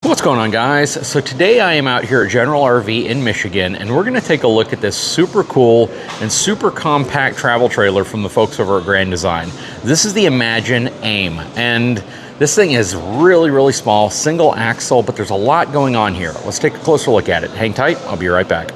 What's going on, guys? So today I am out here at General RV in Michigan, and we're going to take a look at this super cool and super compact travel trailer from the folks over at Grand Design. This is the Imagine AIM, and this thing is really small, single axle, but there's a lot going on here. Let's take a closer look at it. Hang tight, I'll be right back.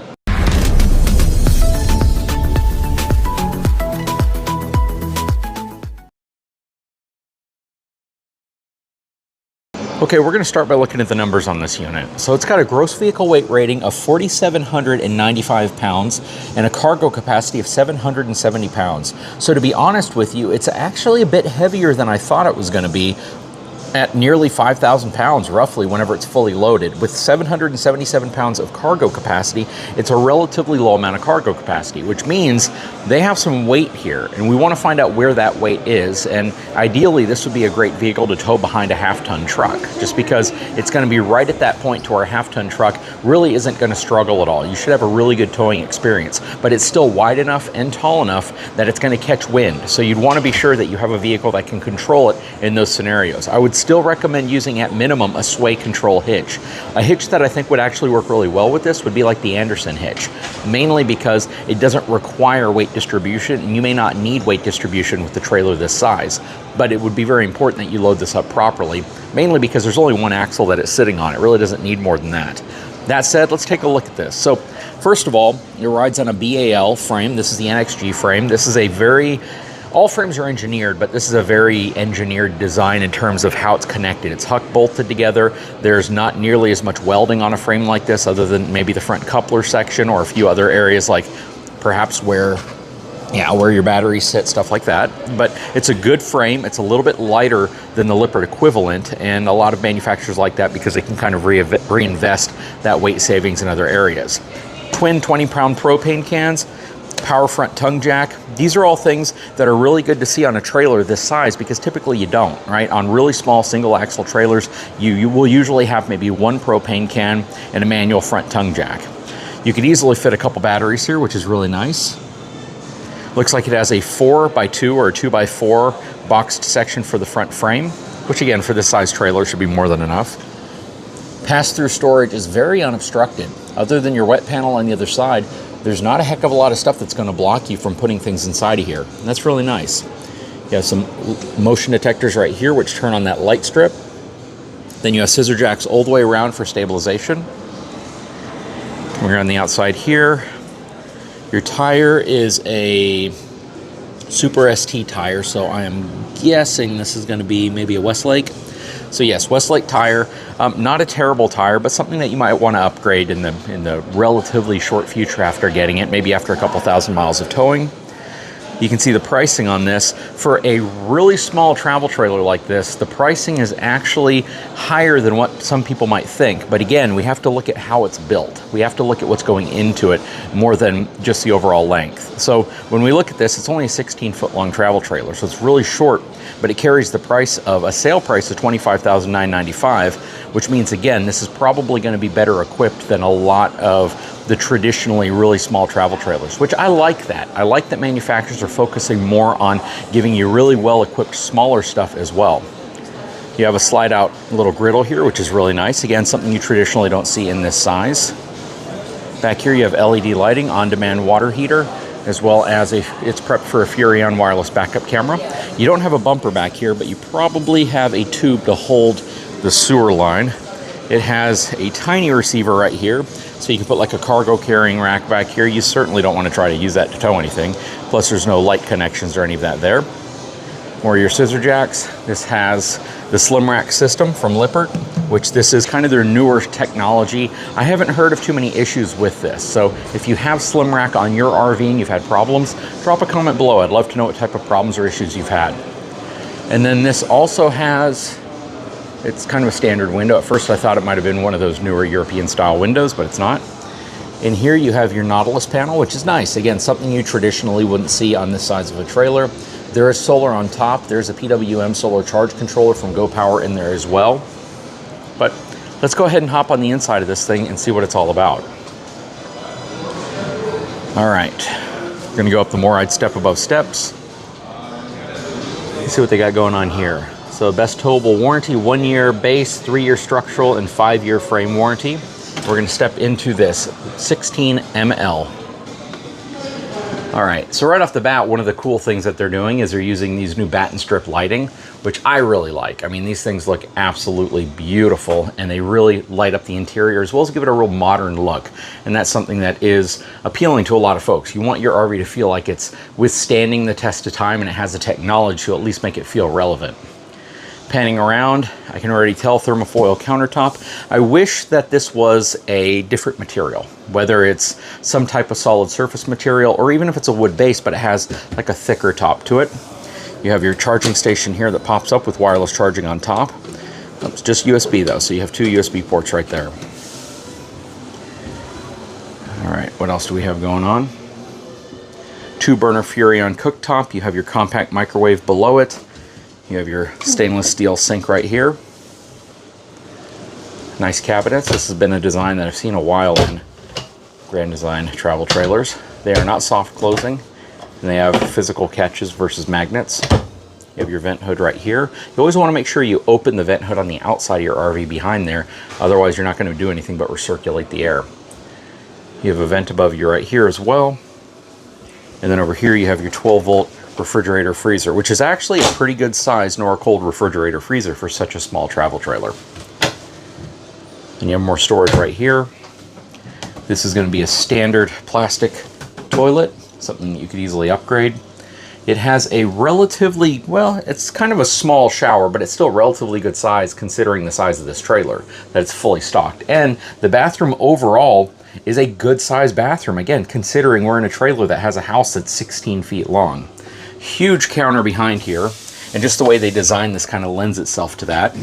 Okay, we're going to start by looking at the numbers on this unit. So it's got a gross vehicle weight rating of 4,795 pounds and a cargo capacity of 770 pounds. So to be honest with you, it's actually a bit heavier than I thought it was going to be, at nearly 5,000 pounds roughly whenever it's fully loaded. With 777 pounds of cargo capacity, it's a relatively low amount of cargo capacity, which means they have some weight here, and we want to find out where that weight is. And ideally, this would be a great vehicle to tow behind a half-ton truck, just because it's going to be right at that point to where a half-ton truck really isn't going to struggle at all. You should have a really good towing experience, but it's still wide enough and tall enough that it's going to catch wind. So you'd want to be sure that you have a vehicle that can control it in those scenarios. I would still recommend using at minimum a sway control hitch. A hitch that I think would actually work really well with this would be like the Anderson hitch, mainly because it doesn't require weight distribution, and you may not need weight distribution with the trailer this size, but it would be very important that you load this up properly, mainly because there's only one axle that it's sitting on. It really doesn't need more than that. That said, let's take a look at this. So first of all, it rides on a BAL frame. This is the NXG frame. This is a all frames are engineered, but this is a very engineered design in terms of how it's connected. It's huck bolted together. There's not nearly as much welding on a frame like this, other than maybe the front coupler section or a few other areas, like perhaps where your batteries sit, stuff like that. But it's a good frame. It's a little bit lighter than the Lippert equivalent, and a lot of manufacturers like that because they can kind of reinvest that weight savings in other areas. Twin 20-pound propane cans, power front tongue jack. These are all things that are really good to see on a trailer this size, because typically you don't, right? On really small single axle trailers, you will usually have maybe one propane can and a manual front tongue jack. You could easily fit a couple batteries here, which is really nice. Looks like it has a 4x2 or a 2x4 boxed section for the front frame, which again, for this size trailer, should be more than enough. Pass-through storage is very unobstructed. Other than your wet panel on the other side, there's not a heck of a lot of stuff that's going to block you from putting things inside of here. And that's really nice. You have some motion detectors right here, which turn on that light strip. Then you have scissor jacks all the way around for stabilization. We're on the outside here. Your tire is a Super ST tire, so I am guessing this is going to be maybe a Westlake. So yes, Westlake tire, not a terrible tire, but something that you might want to upgrade in the relatively short future after getting it, maybe after a couple thousand miles of towing. You can see the pricing on this. For a really small travel trailer like this, the pricing is actually higher than what some people might think. But again, we have to look at how it's built. We have to look at what's going into it more than just the overall length. So when we look at this, it's only a 16-foot long travel trailer, so it's really short, but it carries the price of a sale price of $25,995, which means, again, this is probably going to be better equipped than a lot of the traditionally really small travel trailers, which I like that. I like that manufacturers are focusing more on giving you really well-equipped smaller stuff as well. You have a slide-out little griddle here, which is really nice. Again, something you traditionally don't see in this size. Back here you have LED lighting, on-demand water heater, as well as it's prepped for a Furrion wireless backup camera. You don't have a bumper back here, but you probably have a tube to hold the sewer line. It has a tiny receiver right here, so you can put like a cargo carrying rack back here. You certainly don't want to try to use that to tow anything. Plus there's no light connections or any of that there. More of your scissor jacks. This has the slim rack system from Lippert, which this is kind of their newer technology. I haven't heard of too many issues with this. So if you have slim rack on your RV and you've had problems, drop a comment below. I'd love to know what type of problems or issues you've had. And then this also has, it's kind of a standard window. At first I thought it might have been one of those newer European style windows, but it's not. In here you have your Nautilus panel, which is nice. Again, something you traditionally wouldn't see on this size of a trailer. There is solar on top. There's a PWM solar charge controller from Go Power in there as well. But let's go ahead and hop on the inside of this thing and see what it's all about. All right, we're gonna go up the MORryde step above steps. Let's see what they got going on here. So So best towable warranty, 1 year base, 3-year structural, and 5-year frame warranty. We're gonna step into this 16 ML. All right, so right off the bat, one of the cool things that they're doing is they're using these new batten strip lighting, which I really like. I mean, these things look absolutely beautiful, and they really light up the interior as well as give it a real modern look. And that's something that is appealing to a lot of folks. You want your RV to feel like it's withstanding the test of time and it has the technology to at least make it feel relevant. Panning around, I can already tell thermofoil countertop. I wish that this was a different material, whether it's some type of solid surface material or even if it's a wood base, but it has like a thicker top to it. You have your charging station here that pops up with wireless charging on top. It's just USB though, so you have 2 USB ports right there. All right, what else do we have going on? 2-burner Furrion cooktop. You have your compact microwave below it. You have your stainless steel sink right here. Nice cabinets. This has been a design that I've seen a while in Grand Design travel trailers. They are not soft closing, and they have physical catches versus magnets. You have your vent hood right here. You always want to make sure you open the vent hood on the outside of your RV behind there, otherwise you're not going to do anything but recirculate the air. You have a vent above you right here as well. And then over here you have your 12-volt refrigerator freezer, which is actually a pretty good size Norcold refrigerator freezer for such a small travel trailer. And you have more storage right here. This is going to be a standard plastic toilet, something you could easily upgrade. It has a relatively, well, it's kind of a small shower, but it's still relatively good size considering the size of this trailer, that it's fully stocked. And the bathroom overall is a good size bathroom, again, considering we're in a trailer that has a house that's 16 feet long. Huge counter behind here, and just the way they designed this kind of lends itself to that.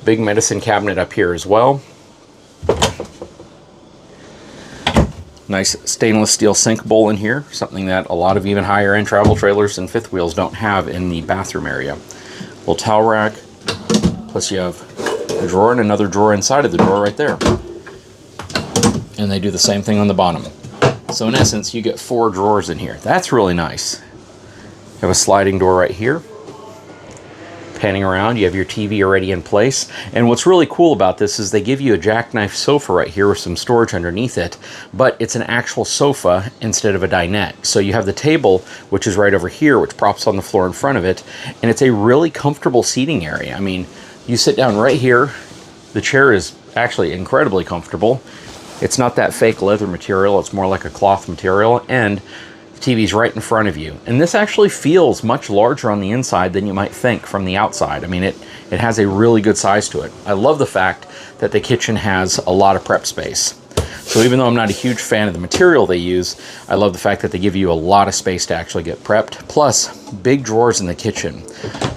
Big medicine cabinet up here as well. Nice stainless steel sink bowl in here, something that a lot of even higher end travel trailers and fifth wheels don't have in the bathroom area. Little towel rack, plus you have a drawer and another drawer inside of the drawer right there. And they do the same thing on the bottom. So in essence, you get 4 drawers in here. That's really nice. You have a sliding door right here. Panning around, you have your TV already in place. And what's really cool about this is they give you a jackknife sofa right here with some storage underneath it, but it's an actual sofa instead of a dinette. So you have the table, which is right over here, which props on the floor in front of it, and it's a really comfortable seating area. I mean, you sit down right here, the chair is actually incredibly comfortable. It's not that fake leather material, it's more like a cloth material, and the TV's right in front of you. And this actually feels much larger on the inside than you might think from the outside. I mean, it has a really good size to it. I love the fact that the kitchen has a lot of prep space. So even though I'm not a huge fan of the material they use, I love the fact that they give you a lot of space to actually get prepped, plus big drawers in the kitchen.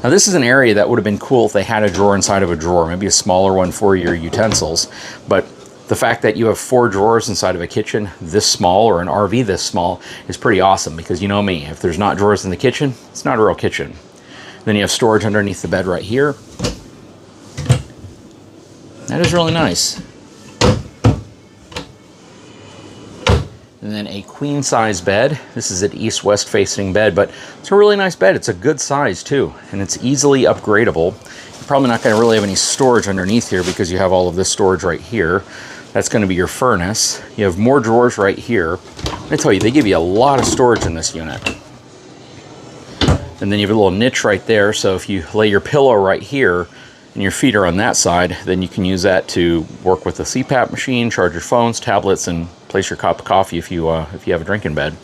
Now this is an area that would have been cool if they had a drawer inside of a drawer, maybe a smaller one for your utensils, but the fact that you have 4 drawers inside of a kitchen this small, or an RV this small, is pretty awesome, because you know me, if there's not drawers in the kitchen, it's not a real kitchen. Then you have storage underneath the bed right here. That is really nice. And then a queen size bed. This is an east-west facing bed, but it's a really nice bed. It's a good size too, and it's easily upgradable. You're probably not going to really have any storage underneath here because you have all of this storage right here. That's going to be your furnace. You have more drawers right here. I tell you, they give you a lot of storage in this unit. And then you have a little niche right there, so if you lay your pillow right here and your feet are on that side, then you can use that to work with the CPAP machine, charge your phones, tablets, and place your cup of coffee if you have a drinking bed.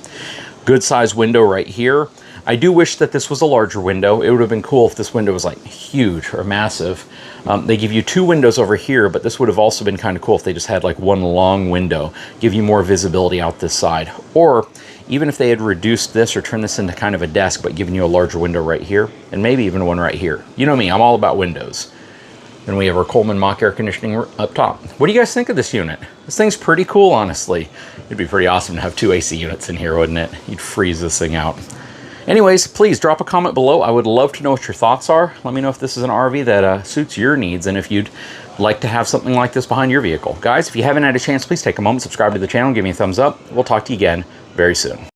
Good size window right here. I do wish that this was a larger window. It would have been cool if this window was like huge or massive. They give you 2 windows over here, but this would have also been kind of cool if they just had like one long window, give you more visibility out this side. Or even if they had reduced this or turned this into kind of a desk, but given you a larger window right here, and maybe even one right here. You know me, I'm all about windows. Then we have our Coleman mock air conditioning up top. What do you guys think of this unit? This thing's pretty cool, honestly. It'd be pretty awesome to have 2 AC units in here, wouldn't it? You'd freeze this thing out. Anyways, please drop a comment below. I would love to know what your thoughts are. Let me know if this is an RV that suits your needs, and if you'd like to have something like this behind your vehicle. Guys, if you haven't had a chance, please take a moment, subscribe to the channel, give me a thumbs up. We'll talk to you again very soon.